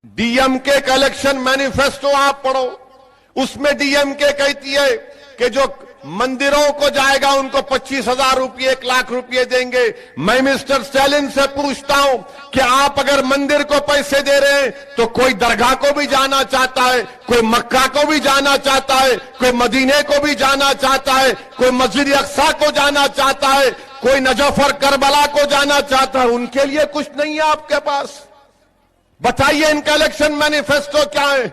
DMK का election manifesto आप पढ़ो, उसमें डीएमके कहती है कि जो मंदिरों को जाएगा उनको 25,000 रुपये 1 लाख रुपये देंगे। मैं मिस्टर स्टालिन से पूछता हूं कि आप अगर मंदिर को पैसे दे रहे हैं तो कोई दरगाह को भी जाना चाहता है, कोई मक्का को भी जाना चाहता है, कोई मदीने को भी जाना चाहता है, कोई मस्जिद अक्सा को जाना चाहता है, कोई नजफ और करबला को जाना चाहता है। उनके लिए कुछ नहीं है आपके पास। बताइए इनका इलेक्शन मैनिफेस्टो क्या है?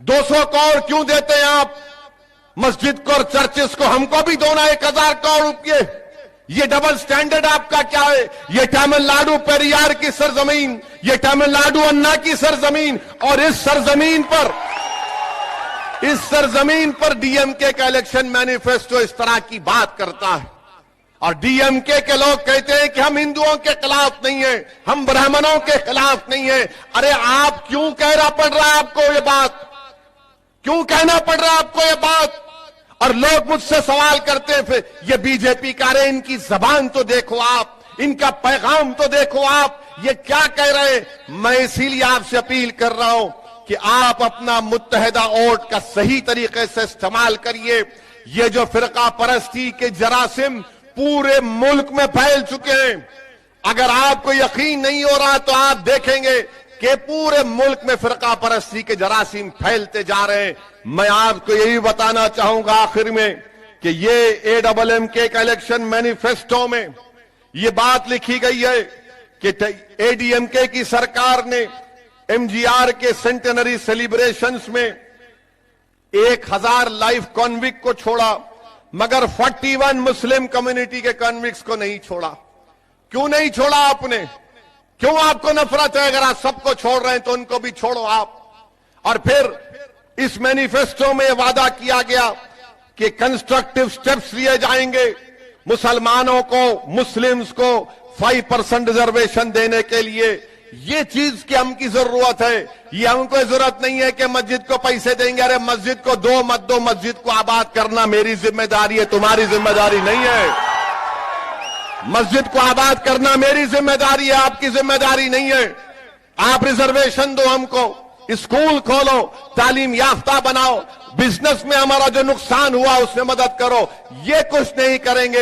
200 करोड़ क्यों देते हैं आप मस्जिद को और चर्चेस को? हमको भी दोना 1,000 करोड़ रुपये। ये डबल स्टैंडर्ड आपका क्या है? ये तमिलनाडु पेरियार की सरजमीन, ये तमिलनाडु अन्ना की सरजमीन, और इस सरजमीन पर डीएमके का इलेक्शन मैनिफेस्टो इस तरह की बात करता है। और डीएमके के लोग कहते हैं कि हम हिंदुओं के खिलाफ नहीं है, हम ब्राह्मणों के खिलाफ नहीं है। अरे आप क्यों कहना पड़ रहा है आपको ये बात? क्यों कहना पड़ रहा है आपको ये बात? और लोग मुझसे सवाल करते हैं फिर ये बीजेपी का, अरे इनकी जबान तो देखो आप, इनका पैगाम तो देखो आप, ये क्या कह रहे हैं। मैं इसीलिए आपसे अपील कर रहा हूं कि आप अपना मुत्तहिदा वोट का सही तरीके से इस्तेमाल करिए। ये जो फिरका परस्ती के जरासिम पूरे मुल्क में फैल चुके हैं, अगर आपको यकीन नहीं हो रहा तो आप देखेंगे कि पूरे मुल्क में फिरका परस्ती के जरासीम फैलते जा रहे हैं। मैं आपको यही बताना चाहूंगा आखिर में कि ये एडबलएमके का इलेक्शन मैनिफेस्टो में ये बात लिखी गई है कि एडीएमके की सरकार ने एमजीआर के सेंटेनरी सेलिब्रेशंस में 1,000 लाइफ कॉन्विक्ट को छोड़ा, मगर 41 मुस्लिम कम्युनिटी के कॉन्विक्ट्स को नहीं छोड़ा। क्यों नहीं छोड़ा आपने? क्यों आपको नफरत है? अगर आप सबको छोड़ रहे हैं तो उनको भी छोड़ो आप। और फिर इस मैनिफेस्टो में वादा किया गया कि कंस्ट्रक्टिव स्टेप्स लिए जाएंगे मुसलमानों को, मुस्लिम्स को 5% रिजर्वेशन देने के लिए। ये चीज की हमकी जरूरत है। ये हमको जरूरत नहीं है कि मस्जिद को पैसे देंगे। अरे मस्जिद को दो मत दो, मस्जिद को आबाद करना मेरी जिम्मेदारी है, तुम्हारी जिम्मेदारी नहीं है। मस्जिद को आबाद करना मेरी जिम्मेदारी है, आपकी जिम्मेदारी नहीं है। आप रिजर्वेशन दो हमको, स्कूल खोलो, तालीम याफ्ता बनाओ, बिजनेस में हमारा जो नुकसान हुआ उसमें मदद करो। ये कुछ नहीं करेंगे।